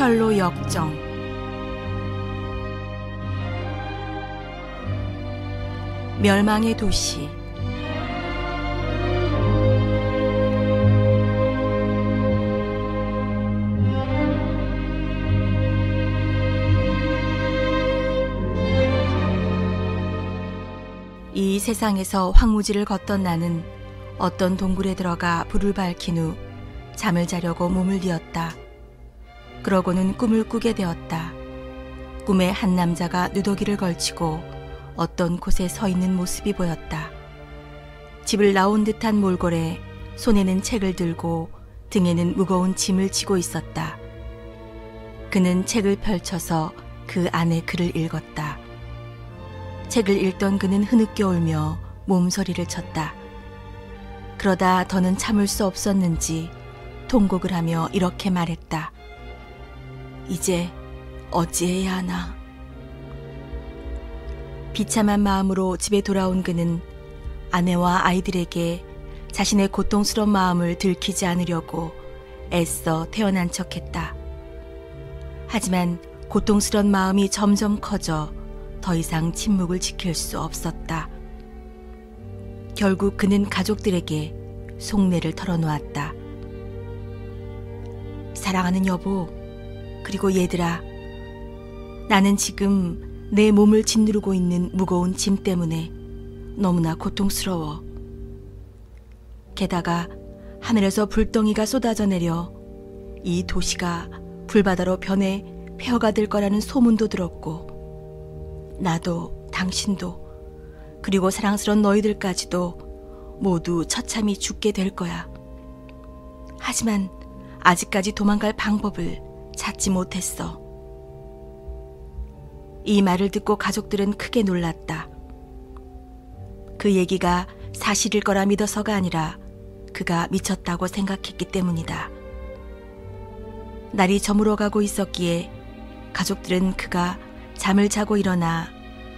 철로 역정. 멸망의 도시. 이 세상에서 황무지를 걷던 나는 어떤 동굴에 들어가 불을 밝힌 후 잠을 자려고 몸을 이었다. 그러고는 꿈을 꾸게 되었다. 꿈에 한 남자가 누더기를 걸치고 어떤 곳에 서 있는 모습이 보였다. 집을 나온 듯한 몰골에 손에는 책을 들고 등에는 무거운 짐을 지고 있었다. 그는 책을 펼쳐서 그 안에 글을 읽었다. 책을 읽던 그는 흐느껴 울며 몸서리를 쳤다. 그러다 더는 참을 수 없었는지 통곡을 하며 이렇게 말했다. 이제 어찌해야 하나. 비참한 마음으로 집에 돌아온 그는 아내와 아이들에게 자신의 고통스러운 마음을 들키지 않으려고 애써 태어난 척했다. 하지만 고통스러운 마음이 점점 커져 더 이상 침묵을 지킬 수 없었다. 결국 그는 가족들에게 속내를 털어놓았다. 사랑하는 여보, 그리고 얘들아, 나는 지금 내 몸을 짓누르고 있는 무거운 짐 때문에 너무나 고통스러워. 게다가 하늘에서 불덩이가 쏟아져 내려 이 도시가 불바다로 변해 폐허가 될 거라는 소문도 들었고, 나도 당신도 그리고 사랑스러운 너희들까지도 모두 처참히 죽게 될 거야. 하지만 아직까지 도망갈 방법을 찾지 못했어. 이 말을 듣고 가족들은 크게 놀랐다. 그 얘기가 사실일 거라 믿어서가 아니라 그가 미쳤다고 생각했기 때문이다. 날이 저물어가고 있었기에 가족들은 그가 잠을 자고 일어나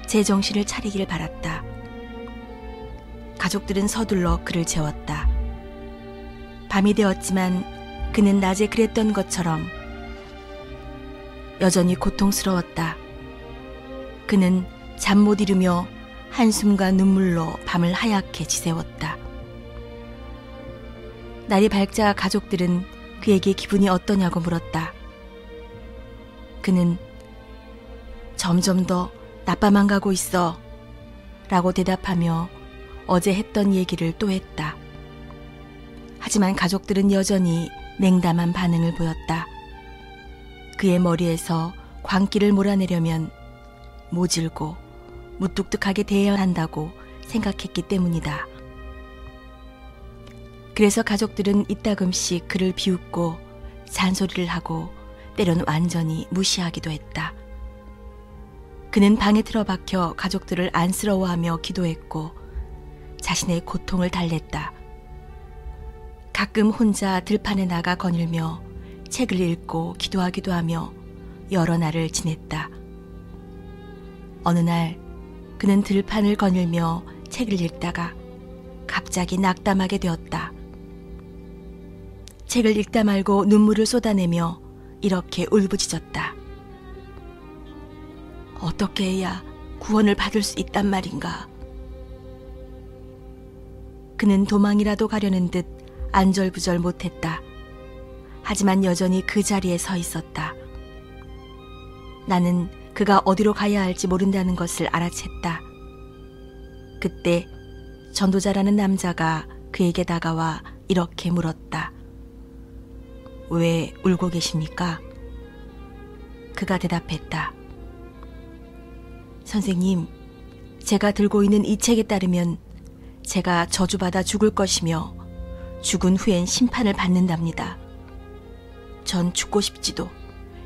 제정신을 차리길 바랐다. 가족들은 서둘러 그를 재웠다. 밤이 되었지만 그는 낮에 그랬던 것처럼 여전히 고통스러웠다. 그는 잠 못 이루며 한숨과 눈물로 밤을 하얗게 지새웠다. 날이 밝자 가족들은 그에게 기분이 어떠냐고 물었다. 그는 점점 더 나빠만 가고 있어 라고 대답하며 어제 했던 얘기를 또 했다. 하지만 가족들은 여전히 냉담한 반응을 보였다. 그의 머리에서 광기를 몰아내려면 모질고 무뚝뚝하게 대해야 한다고 생각했기 때문이다. 그래서 가족들은 이따금씩 그를 비웃고 잔소리를 하고 때로는 완전히 무시하기도 했다. 그는 방에 틀어박혀 가족들을 안쓰러워하며 기도했고 자신의 고통을 달랬다. 가끔 혼자 들판에 나가 거닐며 책을 읽고 기도하기도 하며 여러 날을 지냈다. 어느 날 그는 들판을 거닐며 책을 읽다가 갑자기 낙담하게 되었다. 책을 읽다 말고 눈물을 쏟아내며 이렇게 울부짖었다. 어떻게 해야 구원을 받을 수 있단 말인가? 그는 도망이라도 가려는 듯 안절부절 못했다. 하지만 여전히 그 자리에 서 있었다. 나는 그가 어디로 가야 할지 모른다는 것을 알아챘다. 그때 전도자라는 남자가 그에게 다가와 이렇게 물었다. 왜 울고 계십니까? 그가 대답했다. 선생님, 제가 들고 있는 이 책에 따르면 제가 저주받아 죽을 것이며 죽은 후엔 심판을 받는답니다. 전 죽고 싶지도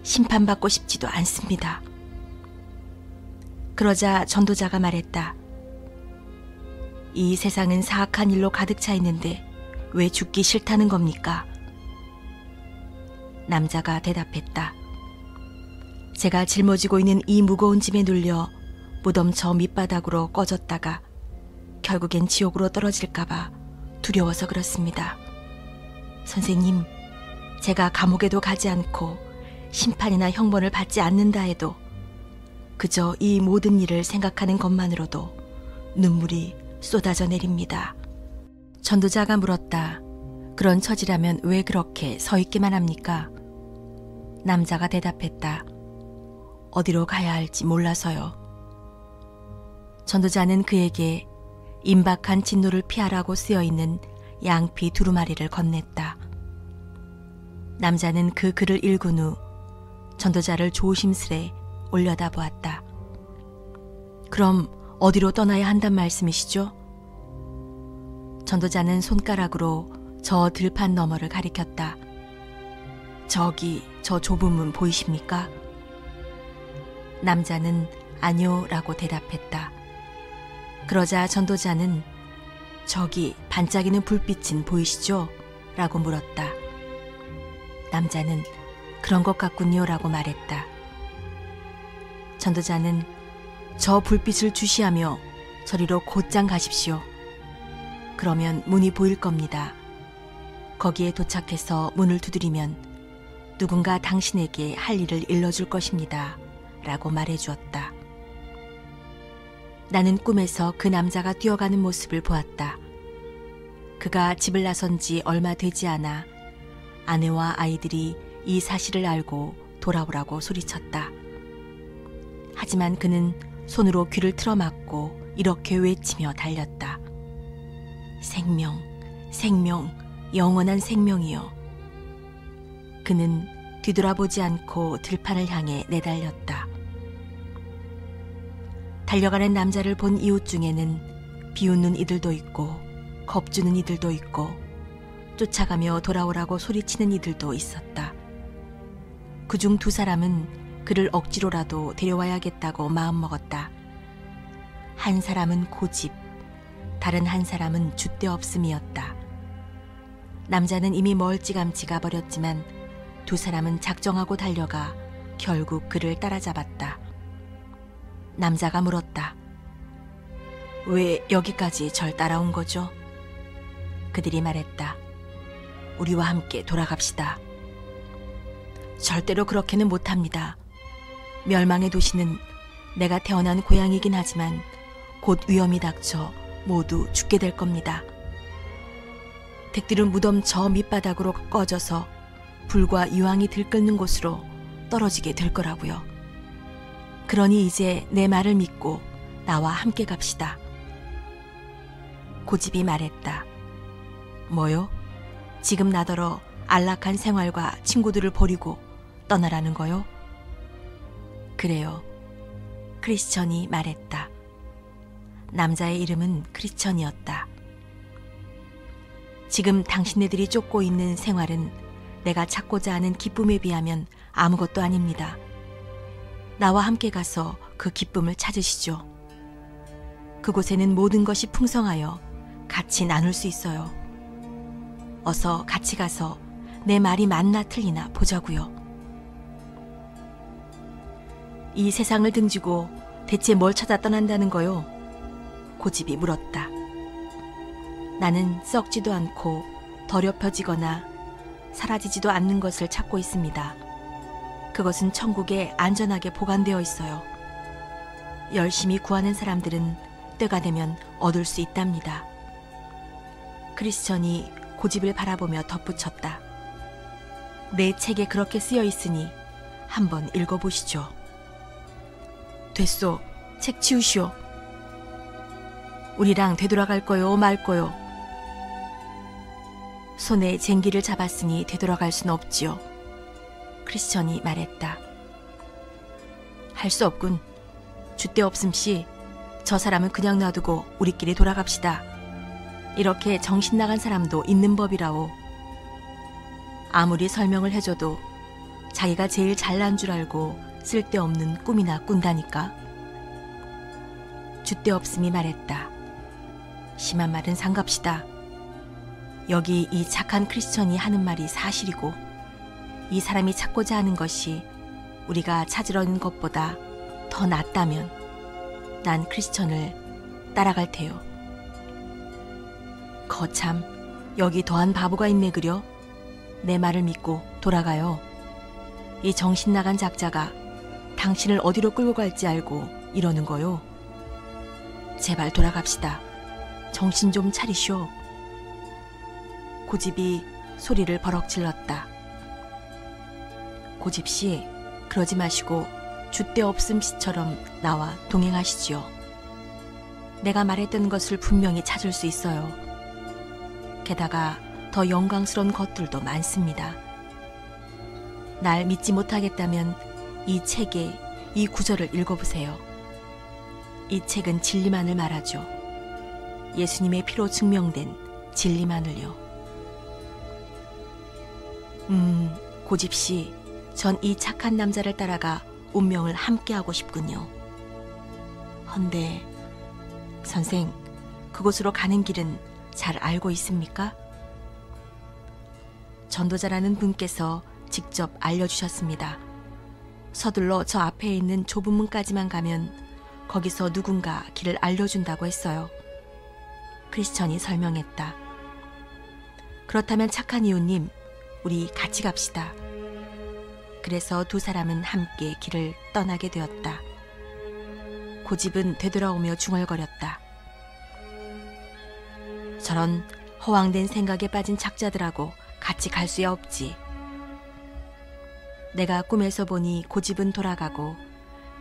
심판받고 싶지도 않습니다. 그러자 전도자가 말했다. 이 세상은 사악한 일로 가득 차 있는데 왜 죽기 싫다는 겁니까? 남자가 대답했다. 제가 짊어지고 있는 이 무거운 짐에 눌려 무덤 저 밑바닥으로 꺼졌다가 결국엔 지옥으로 떨어질까봐 두려워서 그렇습니다. 선생님, 제가 감옥에도 가지 않고 심판이나 형벌을 받지 않는다 해도 그저 이 모든 일을 생각하는 것만으로도 눈물이 쏟아져 내립니다. 전도자가 물었다. 그런 처지라면 왜 그렇게 서 있기만 합니까? 남자가 대답했다. 어디로 가야 할지 몰라서요. 전도자는 그에게 임박한 진노를 피하라고 쓰여있는 양피 두루마리를 건넸다. 남자는 그 글을 읽은 후 전도자를 조심스레 올려다보았다. 그럼 어디로 떠나야 한단 말씀이시죠? 전도자는 손가락으로 저 들판 너머를 가리켰다. 저기 저 좁은 문 보이십니까? 남자는 아니요 라고 대답했다. 그러자 전도자는 저기 반짝이는 불빛은 보이시죠? 라고 물었다. 남자는 그런 것 같군요 라고 말했다. 전도자는 저 불빛을 주시하며 저리로 곧장 가십시오. 그러면 문이 보일 겁니다. 거기에 도착해서 문을 두드리면 누군가 당신에게 할 일을 일러줄 것입니다. 라고 말해주었다. 나는 꿈에서 그 남자가 뛰어가는 모습을 보았다. 그가 집을 나선 지 얼마 되지 않아 아내와 아이들이 이 사실을 알고 돌아오라고 소리쳤다. 하지만 그는 손으로 귀를 틀어막고 이렇게 외치며 달렸다. 생명, 생명, 영원한 생명이여. 그는 뒤돌아보지 않고 들판을 향해 내달렸다. 달려가는 남자를 본 이웃 중에는 비웃는 이들도 있고 겁주는 이들도 있고 쫓아가며 돌아오라고 소리치는 이들도 있었다. 그중 두 사람은 그를 억지로라도 데려와야겠다고 마음먹었다. 한 사람은 고집, 다른 한 사람은 줏대없음이었다. 남자는 이미 멀찌감치 가버렸지만 두 사람은 작정하고 달려가 결국 그를 따라잡았다. 남자가 물었다. 왜 여기까지 절 따라온 거죠? 그들이 말했다. 우리와 함께 돌아갑시다. 절대로 그렇게는 못합니다. 멸망의 도시는 내가 태어난 고향이긴 하지만 곧 위험이 닥쳐 모두 죽게 될 겁니다. 댁들은 무덤 저 밑바닥으로 꺼져서 불과 유황이 들끓는 곳으로 떨어지게 될 거라고요. 그러니 이제 내 말을 믿고 나와 함께 갑시다. 고집이 말했다. 뭐요? 지금 나더러 안락한 생활과 친구들을 버리고 떠나라는 거요? 그래요. 크리스천이 말했다. 남자의 이름은 크리스천이었다. 지금 당신네들이 쫓고 있는 생활은 내가 찾고자 하는 기쁨에 비하면 아무것도 아닙니다. 나와 함께 가서 그 기쁨을 찾으시죠. 그곳에는 모든 것이 풍성하여 같이 나눌 수 있어요. 어서 같이 가서 내 말이 맞나 틀리나 보자고요. 이 세상을 등지고 대체 뭘 찾아 떠난다는 거요? 고집이 물었다. 나는 썩지도 않고 더럽혀지거나 사라지지도 않는 것을 찾고 있습니다. 그것은 천국에 안전하게 보관되어 있어요. 열심히 구하는 사람들은 때가 되면 얻을 수 있답니다. 크리스천이 고집을 바라보며 덧붙였다. 내 책에 그렇게 쓰여 있으니 한번 읽어보시죠. 됐소. 책 치우시오. 우리랑 되돌아갈 거요 말 거요. 손에 쟁기를 잡았으니 되돌아갈 순 없지요. 크리스천이 말했다. 할 수 없군. 줏대없음씨, 저 사람은 그냥 놔두고 우리끼리 돌아갑시다. 이렇게 정신 나간 사람도 있는 법이라오. 아무리 설명을 해줘도 자기가 제일 잘난 줄 알고 쓸데없는 꿈이나 꾼다니까. 줏대없음이 말했다. 심한 말은 삼갑시다. 여기 이 착한 크리스천이 하는 말이 사실이고 이 사람이 찾고자 하는 것이 우리가 찾으려는 것보다 더 낫다면 난 크리스천을 따라갈 테요. 거참, 여기 더한 바보가 있네 그려? 내 말을 믿고 돌아가요. 이 정신 나간 작자가 당신을 어디로 끌고 갈지 알고 이러는 거요. 제발 돌아갑시다. 정신 좀 차리쇼. 고집이 소리를 버럭 질렀다. 고집씨, 그러지 마시고 줏대 없음 씨처럼 나와 동행하시지요. 내가 말했던 것을 분명히 찾을 수 있어요. 게다가 더 영광스러운 것들도 많습니다. 날 믿지 못하겠다면 이 책의 이 구절을 읽어보세요. 이 책은 진리만을 말하죠. 예수님의 피로 증명된 진리만을요. 고집씨, 전 이 착한 남자를 따라가 운명을 함께하고 싶군요. 헌데 선생, 그곳으로 가는 길은 잘 알고 있습니까? 전도자라는 분께서 직접 알려주셨습니다. 서둘러 저 앞에 있는 좁은 문까지만 가면 거기서 누군가 길을 알려준다고 했어요. 크리스천이 설명했다. 그렇다면 착한 이웃님, 우리 같이 갑시다. 그래서 두 사람은 함께 길을 떠나게 되었다. 고집은 되돌아오며 중얼거렸다. 저런 허황된 생각에 빠진 작자들하고 같이 갈 수야 없지. 내가 꿈에서 보니 고집은 돌아가고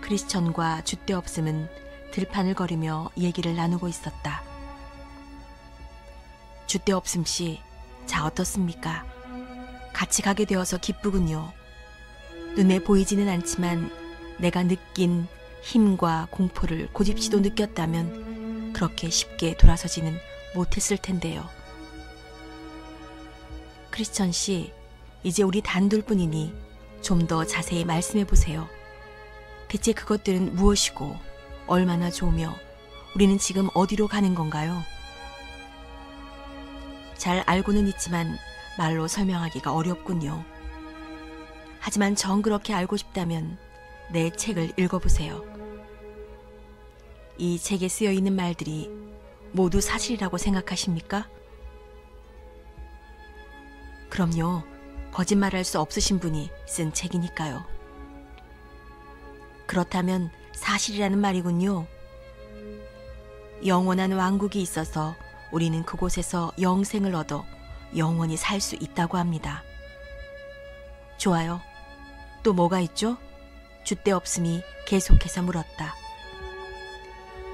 크리스천과 줏대 없음은 들판을 걸으며 얘기를 나누고 있었다. 줏대 없음 씨, 자 어떻습니까? 같이 가게 되어서 기쁘군요. 눈에 보이지는 않지만 내가 느낀 힘과 공포를 고집씨도 느꼈다면 그렇게 쉽게 돌아서지는 못했을 텐데요. 크리스천 씨, 이제 우리 단둘뿐이니 좀 더 자세히 말씀해 보세요. 대체 그것들은 무엇이고 얼마나 좋으며 우리는 지금 어디로 가는 건가요? 잘 알고는 있지만 말로 설명하기가 어렵군요. 하지만 정 그렇게 알고 싶다면 내 책을 읽어보세요. 이 책에 쓰여 있는 말들이 모두 사실이라고 생각하십니까? 그럼요. 거짓말할 수 없으신 분이 쓴 책이니까요. 그렇다면 사실이라는 말이군요. 영원한 왕국이 있어서 우리는 그곳에서 영생을 얻어 영원히 살 수 있다고 합니다. 좋아요. 또 뭐가 있죠? 줏대 없음이 계속해서 물었다.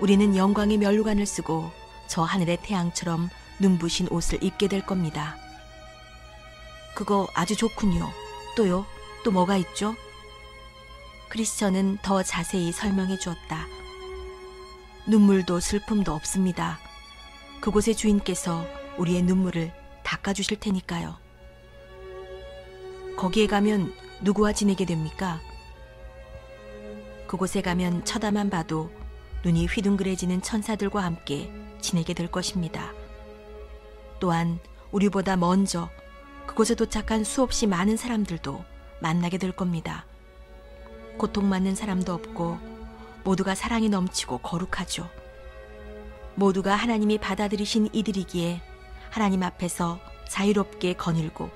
우리는 영광의 면류관을 쓰고 저 하늘의 태양처럼 눈부신 옷을 입게 될 겁니다. 그거 아주 좋군요. 또요? 또 뭐가 있죠? 크리스천은 더 자세히 설명해 주었다. 눈물도 슬픔도 없습니다. 그곳의 주인께서 우리의 눈물을 닦아주실 테니까요. 거기에 가면 누구와 지내게 됩니까? 그곳에 가면 쳐다만 봐도 눈이 휘둥그레지는 천사들과 함께 지내게 될 것입니다. 또한 우리보다 먼저 그곳에 도착한 수없이 많은 사람들도 만나게 될 겁니다. 고통받는 사람도 없고 모두가 사랑이 넘치고 거룩하죠. 모두가 하나님이 받아들이신 이들이기에 하나님 앞에서 자유롭게 거닐고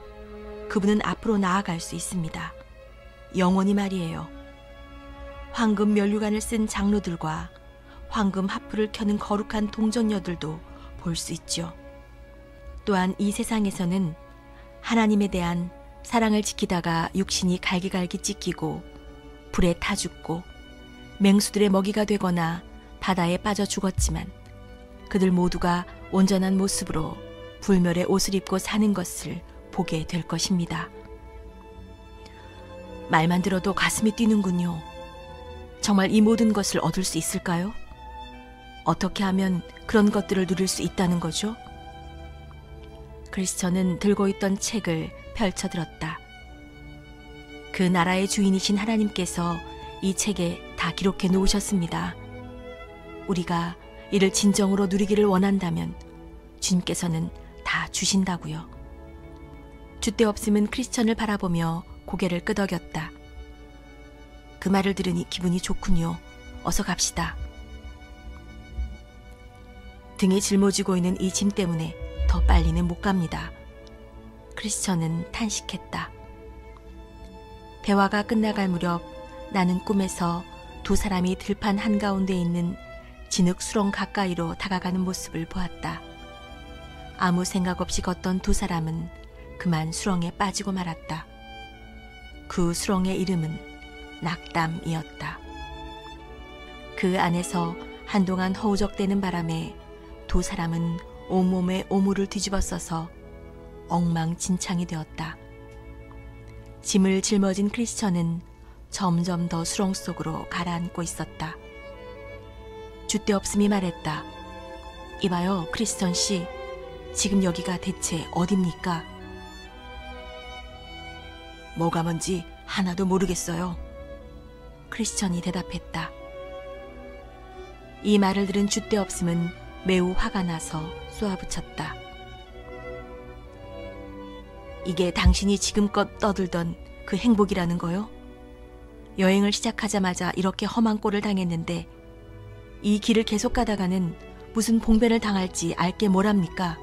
그분은 앞으로 나아갈 수 있습니다. 영원히 말이에요. 황금 면류관을 쓴 장로들과 황금 하프를 켜는 거룩한 동정녀들도 볼 수 있죠. 또한 이 세상에서는 하나님에 대한 사랑을 지키다가 육신이 갈기갈기 찢기고 불에 타 죽고 맹수들의 먹이가 되거나 바다에 빠져 죽었지만 그들 모두가 온전한 모습으로 불멸의 옷을 입고 사는 것을 보게 될 것입니다. 말만 들어도 가슴이 뛰는군요. 정말 이 모든 것을 얻을 수 있을까요? 어떻게 하면 그런 것들을 누릴 수 있다는 거죠? 크리스천은 들고 있던 책을 펼쳐들었다. 그 나라의 주인이신 하나님께서 이 책에 다 기록해 놓으셨습니다. 우리가 이를 진정으로 누리기를 원한다면 주님께서는 다 주신다고요. 줏대 없음은 크리스천을 바라보며 고개를 끄덕였다. 그 말을 들으니 기분이 좋군요. 어서 갑시다. 등에 짊어지고 있는 이 짐 때문에 더 빨리는 못 갑니다. 크리스천은 탄식했다. 대화가 끝나갈 무렵 나는 꿈에서 두 사람이 들판 한가운데 있는 진흙 수렁 가까이로 다가가는 모습을 보았다. 아무 생각 없이 걷던 두 사람은 그만 수렁에 빠지고 말았다. 그 수렁의 이름은 낙담이었다. 그 안에서 한동안 허우적대는 바람에 두 사람은 온몸에 오물을 뒤집어 써서 엉망진창이 되었다. 짐을 짊어진 크리스천은 점점 더 수렁 속으로 가라앉고 있었다. 줏대없음이 말했다. 이봐요, 크리스천 씨. 지금 여기가 대체 어딥니까? 뭐가 뭔지 하나도 모르겠어요. 크리스천이 대답했다. 이 말을 들은 줏대없음은 매우 화가 나서 쏘아붙였다. 이게 당신이 지금껏 떠들던 그 행복이라는 거요? 여행을 시작하자마자 이렇게 험한 꼴을 당했는데 이 길을 계속 가다가는 무슨 봉변을 당할지 알게 뭐랍니까?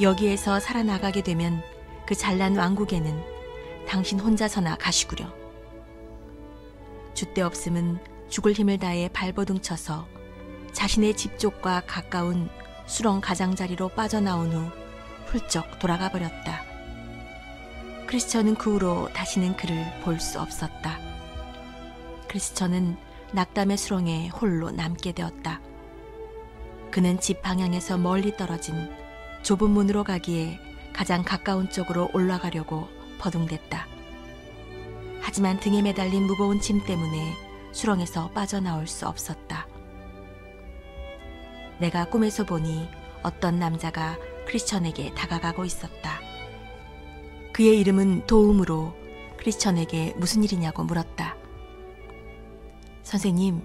여기에서 살아나가게 되면 그 잘난 왕국에는 당신 혼자서나 가시구려. 줏대없음은 죽을 힘을 다해 발버둥 쳐서 자신의 집 쪽과 가까운 수렁 가장자리로 빠져나온 후 훌쩍 돌아가 버렸다. 크리스천은 그 후로 다시는 그를 볼 수 없었다. 크리스천은 낙담의 수렁에 홀로 남게 되었다. 그는 집 방향에서 멀리 떨어진 좁은 문으로 가기에 가장 가까운 쪽으로 올라가려고 버둥댔다. 하지만 등에 매달린 무거운 짐 때문에 수렁에서 빠져나올 수 없었다. 내가 꿈에서 보니 어떤 남자가 크리스천에게 다가가고 있었다. 그의 이름은 도움으로 크리스천에게 무슨 일이냐고 물었다. 선생님,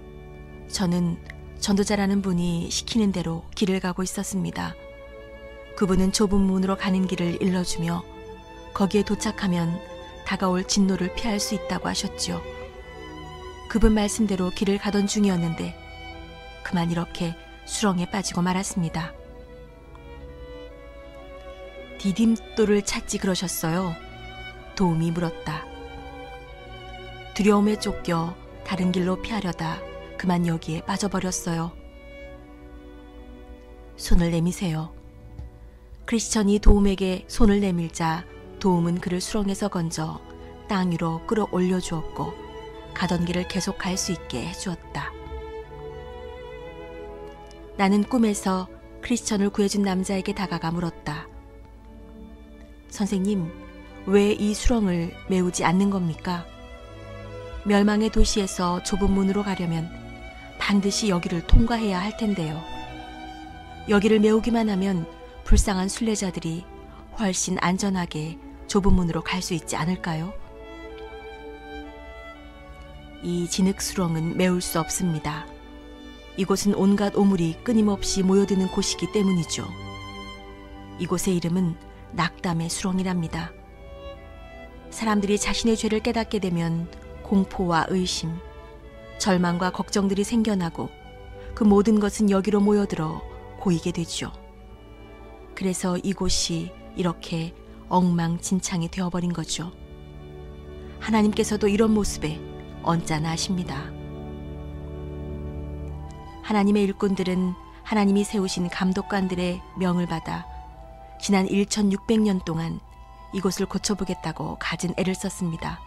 저는 전도자라는 분이 시키는 대로 길을 가고 있었습니다. 그분은 좁은 문으로 가는 길을 일러주며 거기에 도착하면 다가올 진노를 피할 수 있다고 하셨지요. 그분 말씀대로 길을 가던 중이었는데 그만 이렇게 수렁에 빠지고 말았습니다. 디딤돌을 찾지 그러셨어요? 도움이 물었다. 두려움에 쫓겨 다른 길로 피하려다 그만 여기에 빠져버렸어요. 손을 내미세요. 크리스천이 도움에게 손을 내밀자 도움은 그를 수렁에서 건져 땅 위로 끌어올려 주었고 가던 길을 계속 갈 수 있게 해주었다. 나는 꿈에서 크리스천을 구해준 남자에게 다가가 물었다. 선생님, 왜 이 수렁을 메우지 않는 겁니까? 멸망의 도시에서 좁은 문으로 가려면 반드시 여기를 통과해야 할 텐데요. 여기를 메우기만 하면 불쌍한 순례자들이 훨씬 안전하게 좁은 문으로 갈 수 있지 않을까요? 이 진흙 수렁은 메울 수 없습니다. 이곳은 온갖 오물이 끊임없이 모여드는 곳이기 때문이죠. 이곳의 이름은 낙담의 수렁이랍니다. 사람들이 자신의 죄를 깨닫게 되면 공포와 의심, 절망과 걱정들이 생겨나고 그 모든 것은 여기로 모여들어 고이게 되죠. 그래서 이곳이 이렇게 엉망진창이 되어버린 거죠. 하나님께서도 이런 모습에 언짢아 하십니다. 하나님의 일꾼들은 하나님이 세우신 감독관들의 명을 받아 지난 1600년 동안 이곳을 고쳐보겠다고 갖은 애를 썼습니다.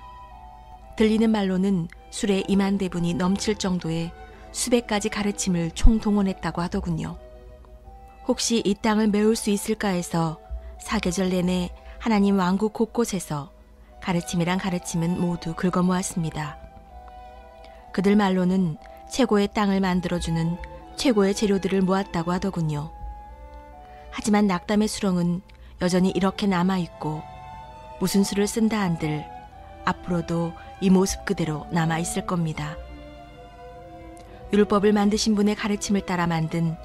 들리는 말로는 술에 2만 대분이 넘칠 정도의 수백 가지 가르침을 총동원했다고 하더군요. 혹시 이 땅을 메울 수 있을까 해서 사계절 내내 하나님 왕국 곳곳에서 가르침이란 가르침은 모두 긁어모았습니다. 그들 말로는 최고의 땅을 만들어주는 최고의 재료들을 모았다고 하더군요. 하지만 낙담의 수렁은 여전히 이렇게 남아있고 무슨 수를 쓴다 한들 앞으로도 이 모습 그대로 남아있을 겁니다. 율법을 만드신 분의 가르침을 따라 만든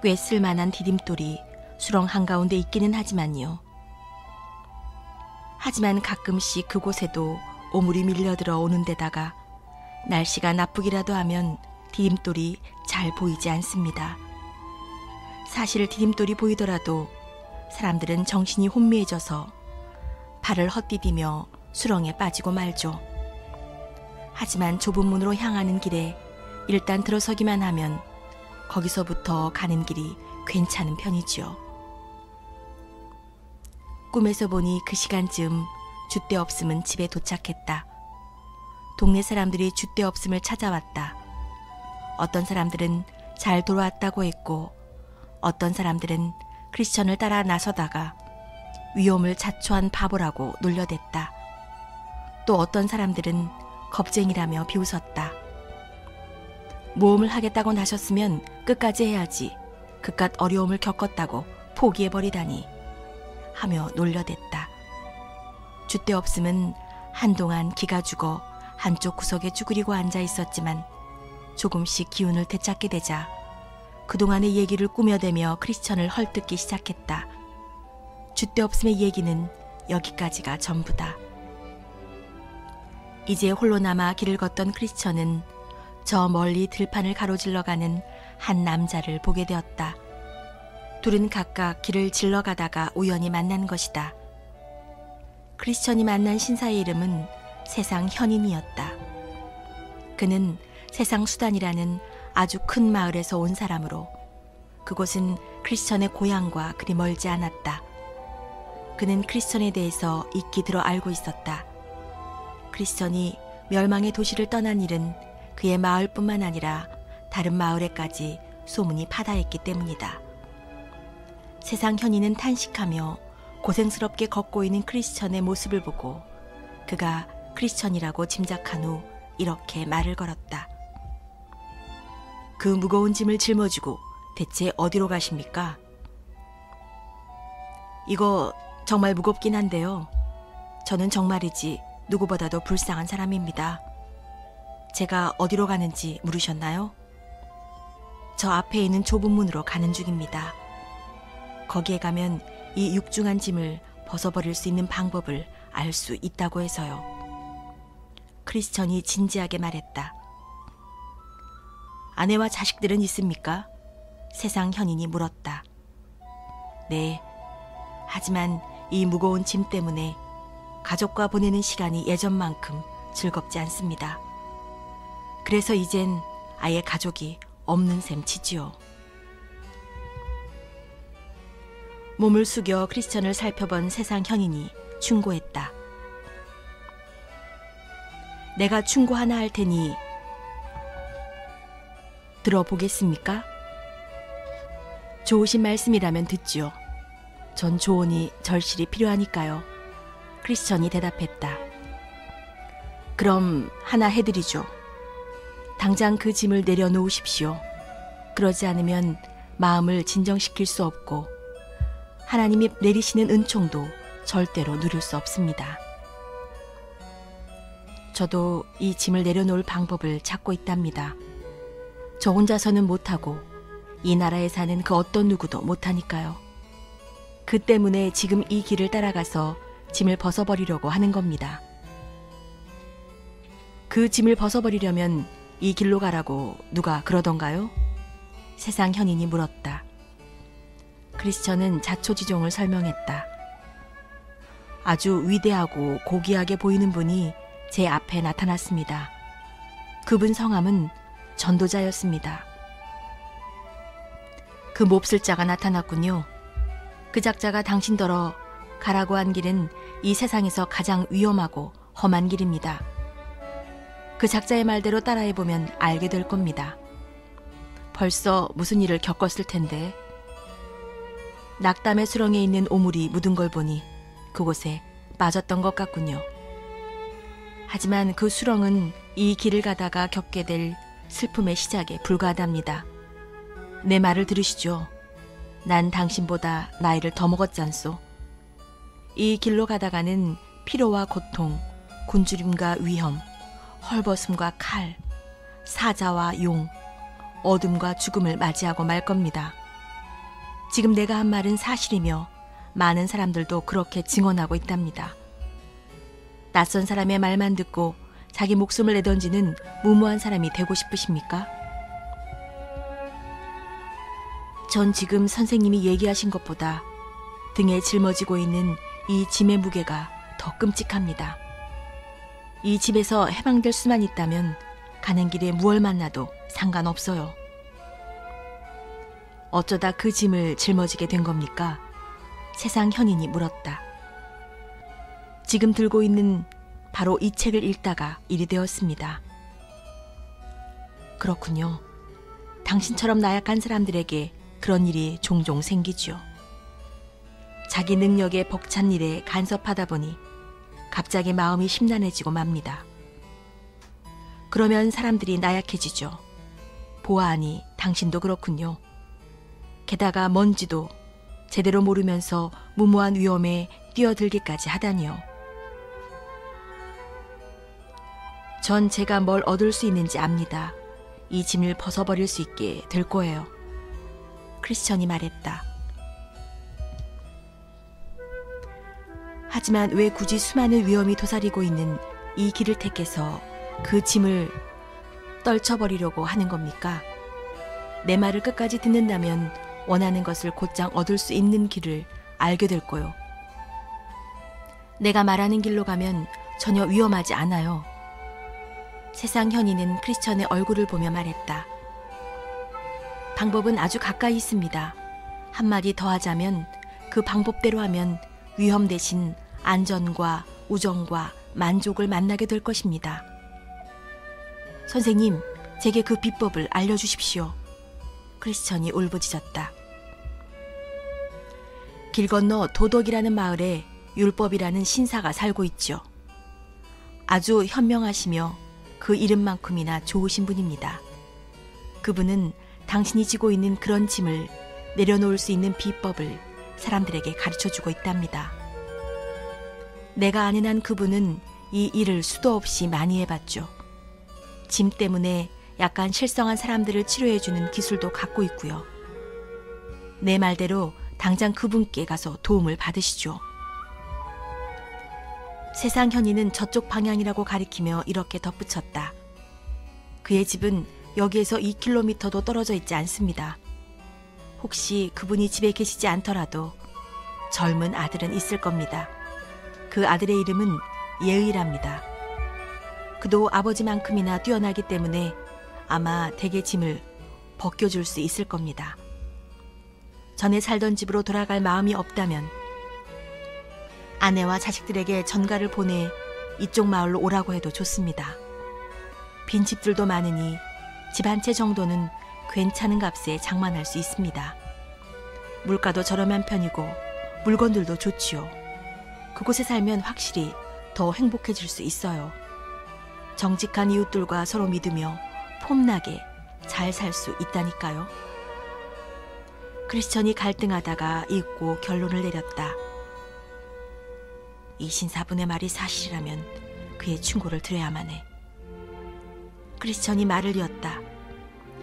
꽤 쓸만한 디딤돌이 수렁 한가운데 있기는 하지만요. 하지만 가끔씩 그곳에도 오물이 밀려들어 오는 데다가 날씨가 나쁘기라도 하면 디딤돌이 잘 보이지 않습니다. 사실 디딤돌이 보이더라도 사람들은 정신이 혼미해져서 발을 헛디디며 수렁에 빠지고 말죠. 하지만 좁은 문으로 향하는 길에 일단 들어서기만 하면 거기서부터 가는 길이 괜찮은 편이지요. 꿈에서 보니 그 시간쯤 줏대 없음은 집에 도착했다. 동네 사람들이 줏대 없음을 찾아왔다. 어떤 사람들은 잘 돌아왔다고 했고 어떤 사람들은 크리스천을 따라 나서다가 위험을 자초한 바보라고 놀려댔다. 또 어떤 사람들은 겁쟁이라며 비웃었다. 모험을 하겠다고 나셨으면 끝까지 해야지 그깟 어려움을 겪었다고 포기해버리다니 하며 놀려댔다. 줏대 없음은 한동안 기가 죽어 한쪽 구석에 쭈그리고 앉아 있었지만 조금씩 기운을 되찾게 되자 그동안의 얘기를 꾸며대며 크리스천을 헐뜯기 시작했다. 줏대 없음의 얘기는 여기까지가 전부다. 이제 홀로 남아 길을 걷던 크리스천은 저 멀리 들판을 가로질러가는 한 남자를 보게 되었다. 둘은 각각 길을 질러가다가 우연히 만난 것이다. 크리스천이 만난 신사의 이름은 세상 현인이었다. 그는 세상 수단이라는 아주 큰 마을에서 온 사람으로 그곳은 크리스천의 고향과 그리 멀지 않았다. 그는 크리스천에 대해서 익히 들어 알고 있었다. 크리스천이 멸망의 도시를 떠난 일은 그의 마을뿐만 아니라 다른 마을에까지 소문이 파다했기 때문이다. 세상 현인은 탄식하며 고생스럽게 걷고 있는 크리스천의 모습을 보고 그가 크리스천이라고 짐작한 후 이렇게 말을 걸었다. 그 무거운 짐을 짊어지고 대체 어디로 가십니까? 이거 정말 무겁긴 한데요. 저는 정말이지 누구보다도 불쌍한 사람입니다. 제가 어디로 가는지 물으셨나요? 저 앞에 있는 좁은 문으로 가는 중입니다. 거기에 가면 이 육중한 짐을 벗어버릴 수 있는 방법을 알 수 있다고 해서요. 크리스천이 진지하게 말했다. 아내와 자식들은 있습니까? 세상 현인이 물었다. 네. 하지만 이 무거운 짐 때문에 가족과 보내는 시간이 예전만큼 즐겁지 않습니다. 그래서 이젠 아예 가족이 없는 셈 치지요. 몸을 숙여 크리스천을 살펴본 세상 현인이 충고했다. 내가 충고 하나 할 테니 들어보겠습니까? 좋으신 말씀이라면 듣지요. 전 조언이 절실히 필요하니까요. 크리스천이 대답했다. 그럼 하나 해드리죠. 당장 그 짐을 내려놓으십시오. 그러지 않으면 마음을 진정시킬 수 없고 하나님이 내리시는 은총도 절대로 누릴 수 없습니다. 저도 이 짐을 내려놓을 방법을 찾고 있답니다. 저 혼자서는 못하고 이 나라에 사는 그 어떤 누구도 못하니까요. 그 때문에 지금 이 길을 따라가서 짐을 벗어버리려고 하는 겁니다. 그 짐을 벗어버리려면 이 길로 가라고 누가 그러던가요? 세상 현인이 물었다. 크리스천은 자초지종을 설명했다. 아주 위대하고 고귀하게 보이는 분이 제 앞에 나타났습니다. 그분 성함은 전도자였습니다. 그 몹쓸 자가 나타났군요. 그 작자가 당신더러 가라고 한 길은 이 세상에서 가장 위험하고 험한 길입니다. 그 작자의 말대로 따라해보면 알게 될 겁니다. 벌써 무슨 일을 겪었을 텐데. 낙담의 수렁에 있는 오물이 묻은 걸 보니 그곳에 빠졌던 것 같군요. 하지만 그 수렁은 이 길을 가다가 겪게 될 슬픔의 시작에 불과하답니다. 내 말을 들으시죠. 난 당신보다 나이를 더 먹었잖소. 이 길로 가다가는 피로와 고통, 굶주림과 위험, 헐벗음과 칼, 사자와 용, 어둠과 죽음을 맞이하고 말 겁니다. 지금 내가 한 말은 사실이며 많은 사람들도 그렇게 증언하고 있답니다. 낯선 사람의 말만 듣고 자기 목숨을 내던지는 무모한 사람이 되고 싶으십니까? 전 지금 선생님이 얘기하신 것보다 등에 짊어지고 있는 이 짐의 무게가 더 끔찍합니다. 이 집에서 해방될 수만 있다면 가는 길에 무얼 만나도 상관없어요. 어쩌다 그 짐을 짊어지게 된 겁니까? 세상 현인이 물었다. 지금 들고 있는 바로 이 책을 읽다가 일이 되었습니다. 그렇군요. 당신처럼 나약한 사람들에게 그런 일이 종종 생기죠. 자기 능력에 벅찬 일에 간섭하다 보니 갑자기 마음이 심란해지고 맙니다. 그러면 사람들이 나약해지죠. 보아하니 당신도 그렇군요. 게다가 뭔지도 제대로 모르면서 무모한 위험에 뛰어들기까지 하다니요. 전 제가 뭘 얻을 수 있는지 압니다. 이 짐을 벗어버릴 수 있게 될 거예요. 크리스천이 말했다. 하지만 왜 굳이 수많은 위험이 도사리고 있는 이 길을 택해서 그 짐을 떨쳐버리려고 하는 겁니까? 내 말을 끝까지 듣는다면 원하는 것을 곧장 얻을 수 있는 길을 알게 될 거요. 내가 말하는 길로 가면 전혀 위험하지 않아요. 세상 현인은 크리스천의 얼굴을 보며 말했다. 방법은 아주 가까이 있습니다. 한마디 더 하자면 그 방법대로 하면 위험 대신 안전과 우정과 만족을 만나게 될 것입니다. 선생님, 제게 그 비법을 알려주십시오. 크리스천이 울부짖었다. 길 건너 도덕이라는 마을에 율법이라는 신사가 살고 있죠. 아주 현명하시며 그 이름만큼이나 좋으신 분입니다. 그분은 당신이 지고 있는 그런 짐을 내려놓을 수 있는 비법을 사람들에게 가르쳐주고 있답니다. 내가 아는 한 그분은 이 일을 수도 없이 많이 해봤죠. 짐 때문에 약간 실성한 사람들을 치료해주는 기술도 갖고 있고요. 내 말대로 당장 그분께 가서 도움을 받으시죠. 세상 현인은 저쪽 방향이라고 가리키며 이렇게 덧붙였다. 그의 집은 여기에서 2km도 떨어져 있지 않습니다. 혹시 그분이 집에 계시지 않더라도 젊은 아들은 있을 겁니다. 그 아들의 이름은 예의랍니다. 그도 아버지만큼이나 뛰어나기 때문에 아마 댁의 짐을 벗겨줄 수 있을 겁니다. 전에 살던 집으로 돌아갈 마음이 없다면 아내와 자식들에게 전가를 보내 이쪽 마을로 오라고 해도 좋습니다. 빈집들도 많으니 집 한 채 정도는 괜찮은 값에 장만할 수 있습니다. 물가도 저렴한 편이고 물건들도 좋지요. 그곳에 살면 확실히 더 행복해질 수 있어요. 정직한 이웃들과 서로 믿으며 폼나게 잘 살 수 있다니까요. 크리스천이 갈등하다가 읽고 결론을 내렸다. 이 신사분의 말이 사실이라면 그의 충고를 들어야만 해. 크리스천이 말을 이었다.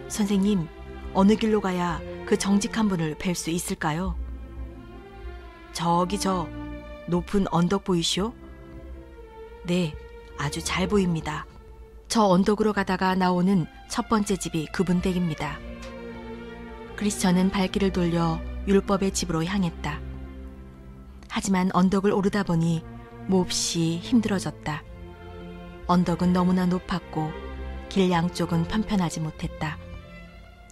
선생님, 어느 길로 가야 그 정직한 분을 뵐 수 있을까요? 저기 저 높은 언덕 보이시오? 네, 아주 잘 보입니다. 저 언덕으로 가다가 나오는 첫 번째 집이 그분 댁입니다. 크리스천은 발길을 돌려 율법의 집으로 향했다. 하지만 언덕을 오르다 보니 몹시 힘들어졌다. 언덕은 너무나 높았고 길 양쪽은 편편하지 못했다.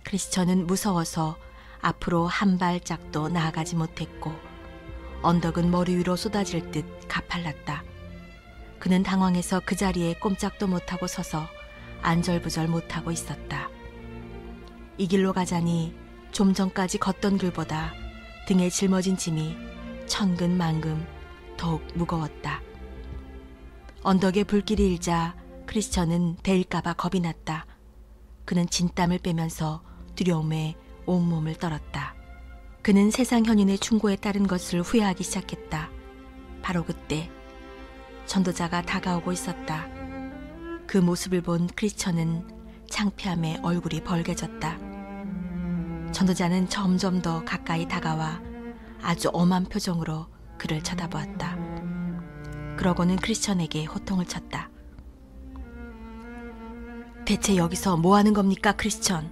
크리스천은 무서워서 앞으로 한 발짝도 나아가지 못했고 언덕은 머리 위로 쏟아질 듯 가팔랐다. 그는 당황해서 그 자리에 꼼짝도 못하고 서서 안절부절 못하고 있었다. 이 길로 가자니 좀 전까지 걷던 길보다 등에 짊어진 짐이 천근만근 더욱 무거웠다. 언덕에 불길이 일자 크리스천은 데일까봐 겁이 났다. 그는 진땀을 빼면서 두려움에 온몸을 떨었다. 그는 세상 현인의 충고에 따른 것을 후회하기 시작했다. 바로 그때 전도자가 다가오고 있었다. 그 모습을 본 크리스천은 창피함에 얼굴이 벌개졌다. 전도자는 점점 더 가까이 다가와 아주 엄한 표정으로 그를 쳐다보았다. 그러고는 크리스천에게 호통을 쳤다. 대체 여기서 뭐 하는 겁니까, 크리스천?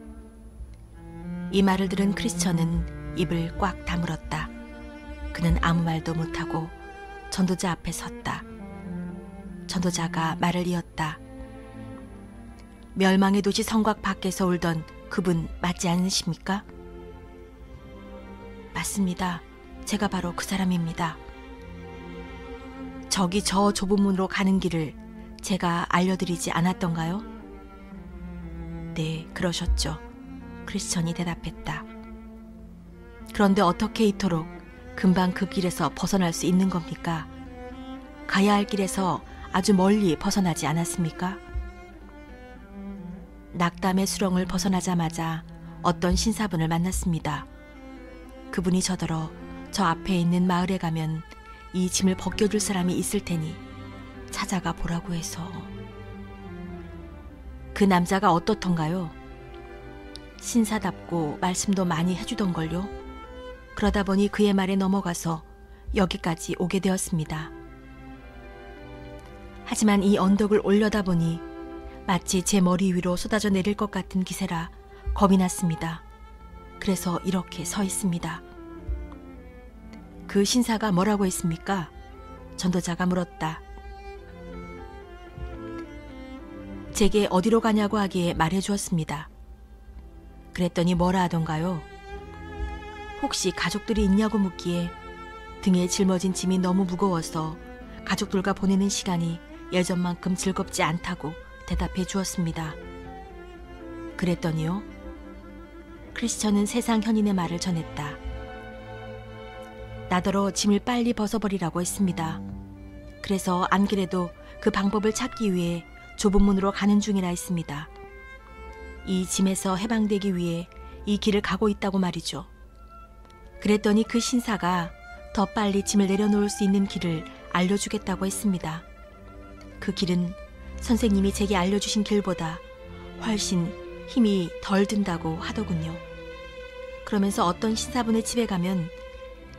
이 말을 들은 크리스천은 입을 꽉 다물었다. 그는 아무 말도 못하고 전도자 앞에 섰다. 전도자가 말을 이었다. 멸망의 도시 성곽 밖에서 울던 그분 맞지 않으십니까? 맞습니다. 제가 바로 그 사람입니다. 저기 저 좁은 문으로 가는 길을 제가 알려드리지 않았던가요? 네, 그러셨죠. 크리스천이 대답했다. 그런데 어떻게 이토록 금방 그 길에서 벗어날 수 있는 겁니까? 가야 할 길에서 아주 멀리 벗어나지 않았습니까? 낙담의 수렁을 벗어나자마자 어떤 신사분을 만났습니다. 그분이 저더러 저 앞에 있는 마을에 가면 이 짐을 벗겨줄 사람이 있을 테니 찾아가 보라고 해서. 그 남자가 어떻던가요? 신사답고 말씀도 많이 해주던걸요. 그러다 보니 그의 말에 넘어가서 여기까지 오게 되었습니다. 하지만 이 언덕을 올려다 보니 마치 제 머리 위로 쏟아져 내릴 것 같은 기세라 겁이 났습니다. 그래서 이렇게 서 있습니다. 그 신사가 뭐라고 했습니까? 전도자가 물었다. 제게 어디로 가냐고 하기에 말해주었습니다. 그랬더니 뭐라 하던가요? 혹시 가족들이 있냐고 묻기에 등에 짊어진 짐이 너무 무거워서 가족들과 보내는 시간이 예전만큼 즐겁지 않다고 대답해 주었습니다. 그랬더니요? 크리스천은 세상 현인의 말을 전했다. 나더러 짐을 빨리 벗어버리라고 했습니다. 그래서 안 그래도 그 방법을 찾기 위해 좁은 문으로 가는 중이라 했습니다. 이 짐에서 해방되기 위해 이 길을 가고 있다고 말이죠. 그랬더니 그 신사가 더 빨리 짐을 내려놓을 수 있는 길을 알려주겠다고 했습니다. 그 길은 선생님이 제게 알려주신 길보다 훨씬 힘이 덜 든다고 하더군요. 그러면서 어떤 신사분의 집에 가면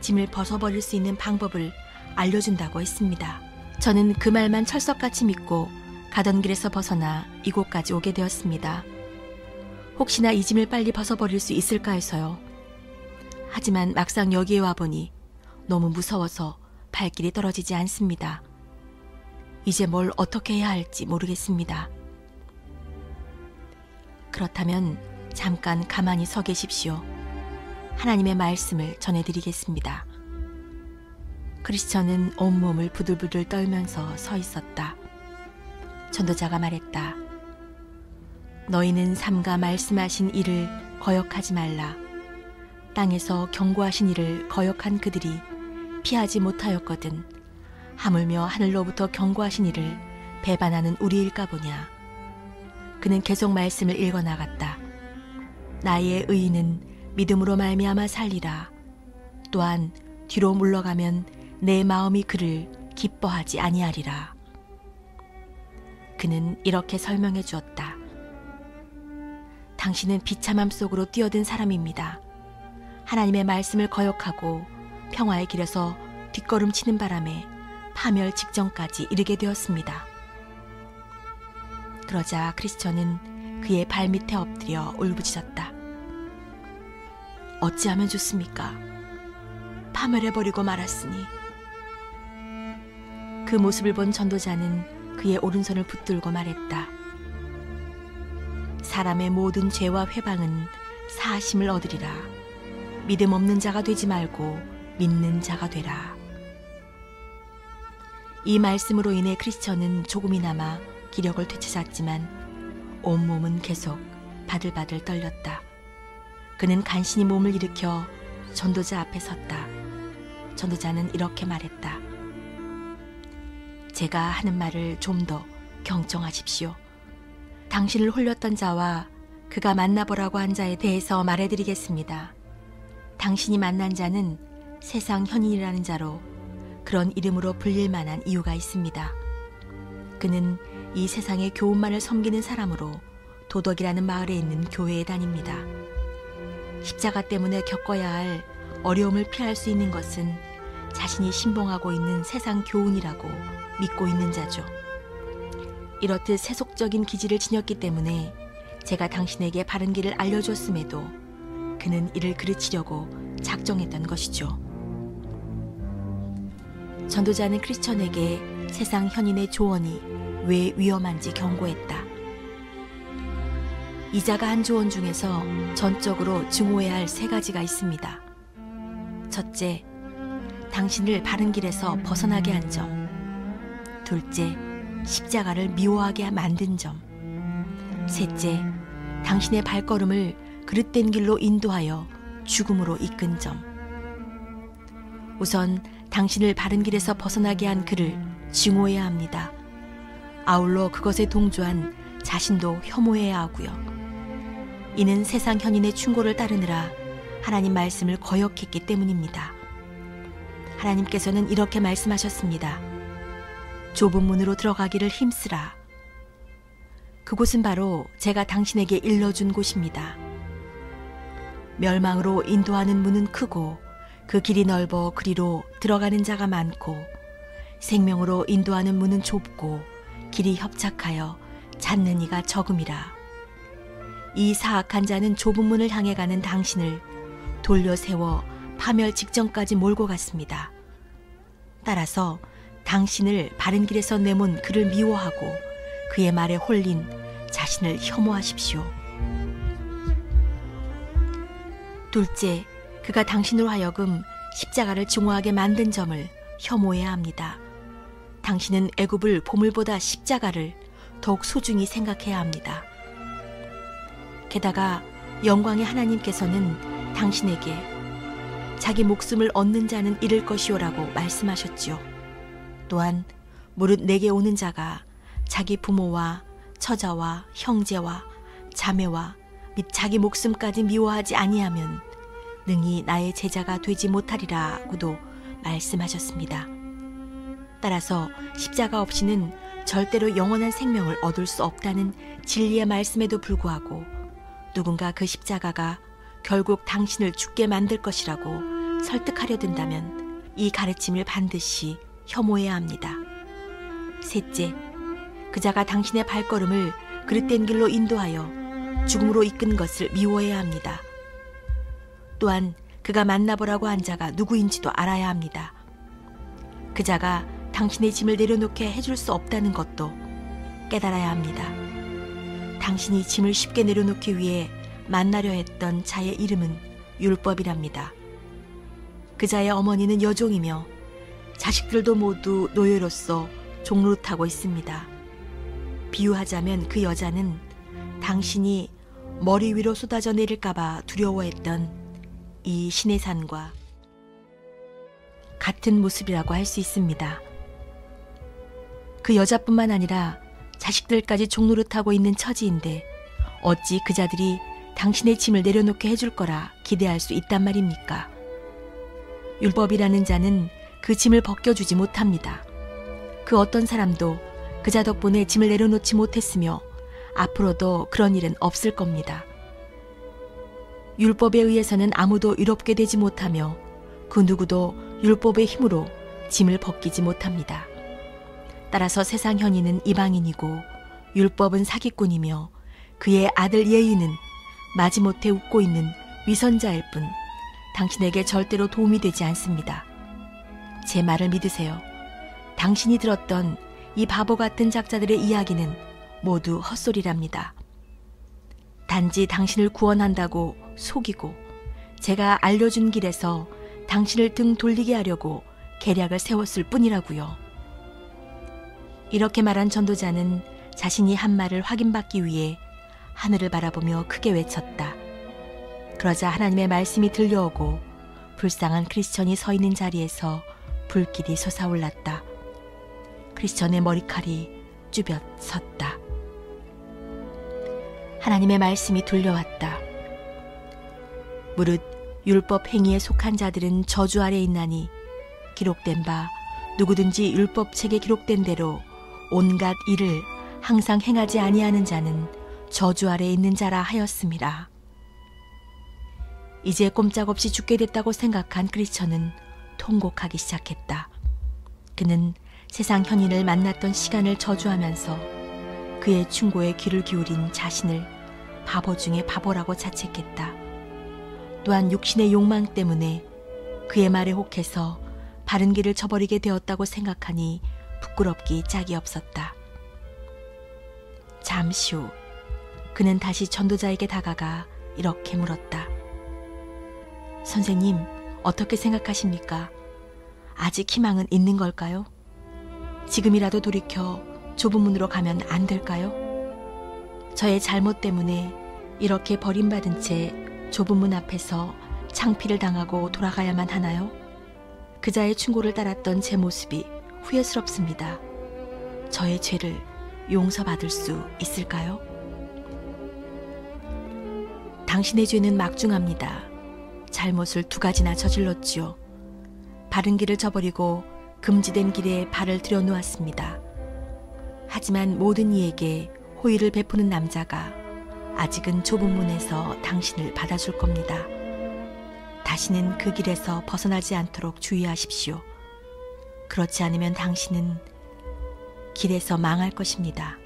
짐을 벗어버릴 수 있는 방법을 알려준다고 했습니다. 저는 그 말만 철석같이 믿고 가던 길에서 벗어나 이곳까지 오게 되었습니다. 혹시나 이 짐을 빨리 벗어버릴 수 있을까 해서요. 하지만 막상 여기에 와보니 너무 무서워서 발길이 떨어지지 않습니다. 이제 뭘 어떻게 해야 할지 모르겠습니다. 그렇다면 잠깐 가만히 서 계십시오. 하나님의 말씀을 전해드리겠습니다. 크리스천은 온몸을 부들부들 떨면서 서 있었다. 전도자가 말했다. 너희는 삼가 말씀하신 이를 거역하지 말라. 땅에서 경고하신 이를 거역한 그들이 피하지 못하였거든 하물며 하늘로부터 경고하신 이를 배반하는 우리일까 보냐. 그는 계속 말씀을 읽어나갔다. 나의 의인은 믿음으로 말미암아 살리라. 또한 뒤로 물러가면 내 마음이 그를 기뻐하지 아니하리라. 그는 이렇게 설명해 주었다. 당신은 비참함 속으로 뛰어든 사람입니다. 하나님의 말씀을 거역하고 평화의 길에서 뒷걸음치는 바람에 파멸 직전까지 이르게 되었습니다. 그러자 크리스천은 그의 발밑에 엎드려 울부짖었다. 어찌하면 좋습니까? 파멸해버리고 말았으니. 그 모습을 본 전도자는 그의 오른손을 붙들고 말했다. 사람의 모든 죄와 회방은 사하심을 얻으리라. 믿음 없는 자가 되지 말고 믿는 자가 되라. 이 말씀으로 인해 크리스천은 조금이나마 기력을 되찾았지만 온몸은 계속 바들바들 떨렸다. 그는 간신히 몸을 일으켜 전도자 앞에 섰다. 전도자는 이렇게 말했다. 제가 하는 말을 좀 더 경청하십시오. 당신을 홀렸던 자와 그가 만나보라고 한 자에 대해서 말해드리겠습니다. 당신이 만난 자는 세상 현인이라는 자로 그런 이름으로 불릴 만한 이유가 있습니다. 그는 이 세상의 교훈만을 섬기는 사람으로 도덕이라는 마을에 있는 교회에 다닙니다. 십자가 때문에 겪어야 할 어려움을 피할 수 있는 것은 자신이 신봉하고 있는 세상 교훈이라고 믿고 있는 자죠. 이렇듯 세속적인 기질을 지녔기 때문에 제가 당신에게 바른 길을 알려줬음에도 그는 이를 그르치려고 작정했던 것이죠. 전도자는 크리스천에게 세상 현인의 조언이 왜 위험한지 경고했다. 이자가 한 조언 중에서 전적으로 증오해야 할 3가지가 있습니다. 첫째, 당신을 바른 길에서 벗어나게 한 점. 둘째, 십자가를 미워하게 만든 점. 셋째, 당신의 발걸음을 그릇된 길로 인도하여 죽음으로 이끈 점. 우선 당신을 바른 길에서 벗어나게 한 그를 증오해야 합니다. 아울러 그것에 동조한 자신도 혐오해야 하고요. 이는 세상 현인의 충고를 따르느라 하나님 말씀을 거역했기 때문입니다. 하나님께서는 이렇게 말씀하셨습니다. 좁은 문으로 들어가기를 힘쓰라. 그곳은 바로 제가 당신에게 일러준 곳입니다. 멸망으로 인도하는 문은 크고 그 길이 넓어 그리로 들어가는 자가 많고, 생명으로 인도하는 문은 좁고 길이 협착하여 찾는 이가 적음이라. 이 사악한 자는 좁은 문을 향해 가는 당신을 돌려 세워 파멸 직전까지 몰고 갔습니다. 따라서 당신을 바른 길에서 내몬 그를 미워하고 그의 말에 홀린 자신을 혐오하십시오. 둘째, 그가 당신으로 하여금 십자가를 증오하게 만든 점을 혐오해야 합니다. 당신은 애굽을 보물보다 십자가를 더욱 소중히 생각해야 합니다. 게다가 영광의 하나님께서는 당신에게 자기 목숨을 얻는 자는 잃을 것이오라고 말씀하셨지요. 또한 무릇 내게 오는 자가 자기 부모와 처자와 형제와 자매와 및 자기 목숨까지 미워하지 아니하면 능히 나의 제자가 되지 못하리라고도 말씀하셨습니다. 따라서 십자가 없이는 절대로 영원한 생명을 얻을 수 없다는 진리의 말씀에도 불구하고 누군가 그 십자가가 결국 당신을 죽게 만들 것이라고 설득하려 든다면 이 가르침을 반드시 혐오해야 합니다. 셋째, 그 자가 당신의 발걸음을 그릇된 길로 인도하여 죽음으로 이끈 것을 미워해야 합니다. 또한 그가 만나보라고 한 자가 누구인지도 알아야 합니다. 그 자가 당신의 짐을 내려놓게 해줄 수 없다는 것도 깨달아야 합니다. 당신이 짐을 쉽게 내려놓기 위해 만나려 했던 자의 이름은 율법이랍니다. 그 자의 어머니는 여종이며 자식들도 모두 노예로서 종노릇하고 있습니다. 비유하자면 그 여자는 당신이 머리 위로 쏟아져 내릴까봐 두려워했던 이 시내산과 같은 모습이라고 할 수 있습니다. 그 여자뿐만 아니라 자식들까지 종노릇하고 있는 처지인데 어찌 그 자들이 당신의 짐을 내려놓게 해줄 거라 기대할 수 있단 말입니까? 율법이라는 자는 그 짐을 벗겨주지 못합니다. 그 어떤 사람도 그 자 덕분에 짐을 내려놓지 못했으며 앞으로도 그런 일은 없을 겁니다. 율법에 의해서는 아무도 의롭게 되지 못하며 그 누구도 율법의 힘으로 짐을 벗기지 못합니다. 따라서 세상 현인은 이방인이고 율법은 사기꾼이며 그의 아들 예의는 마지못해 웃고 있는 위선자일 뿐 당신에게 절대로 도움이 되지 않습니다. 제 말을 믿으세요. 당신이 들었던 이 바보 같은 작자들의 이야기는 모두 헛소리랍니다. 단지 당신을 구원한다고 속이고 제가 알려준 길에서 당신을 등 돌리게 하려고 계략을 세웠을 뿐이라고요. 이렇게 말한 전도자는 자신이 한 말을 확인받기 위해 하늘을 바라보며 크게 외쳤다. 그러자 하나님의 말씀이 들려오고 불쌍한 크리스천이 서 있는 자리에서 불길이 솟아올랐다. 크리스천의 머리칼이 쭈뼛 섰다. 하나님의 말씀이 들려왔다. 무릇 율법 행위에 속한 자들은 저주 아래 있나니 기록된 바 누구든지 율법책에 기록된 대로 온갖 일을 항상 행하지 아니하는 자는 저주 아래 있는 자라 하였음이라. 이제 꼼짝없이 죽게 됐다고 생각한 크리스천은 통곡하기 시작했다. 그는 세상 현인을 만났던 시간을 저주하면서 그의 충고에 귀를 기울인 자신을 바보 중에 바보라고 자책했다. 또한 육신의 욕망 때문에 그의 말에 혹해서 바른 길을 저버리게 되었다고 생각하니 부끄럽기 짝이 없었다. 잠시 후 그는 다시 전도자에게 다가가 이렇게 물었다. 선생님, 어떻게 생각하십니까? 아직 희망은 있는 걸까요? 지금이라도 돌이켜 좁은 문으로 가면 안 될까요? 저의 잘못 때문에 이렇게 버림받은 채 좁은 문 앞에서 창피를 당하고 돌아가야만 하나요? 그자의 충고를 따랐던 제 모습이 후회스럽습니다. 저의 죄를 용서받을 수 있을까요? 당신의 죄는 막중합니다. 잘못을 2가지나 저질렀지요. 바른 길을 저버리고 금지된 길에 발을 들여놓았습니다. 하지만 모든 이에게 호의를 베푸는 남자가 아직은 좁은 문에서 당신을 받아줄 겁니다. 다시는 그 길에서 벗어나지 않도록 주의하십시오. 그렇지 않으면 당신은 길에서 망할 것입니다.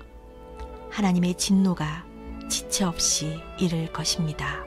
하나님의 진노가 지체 없이 이를 것입니다.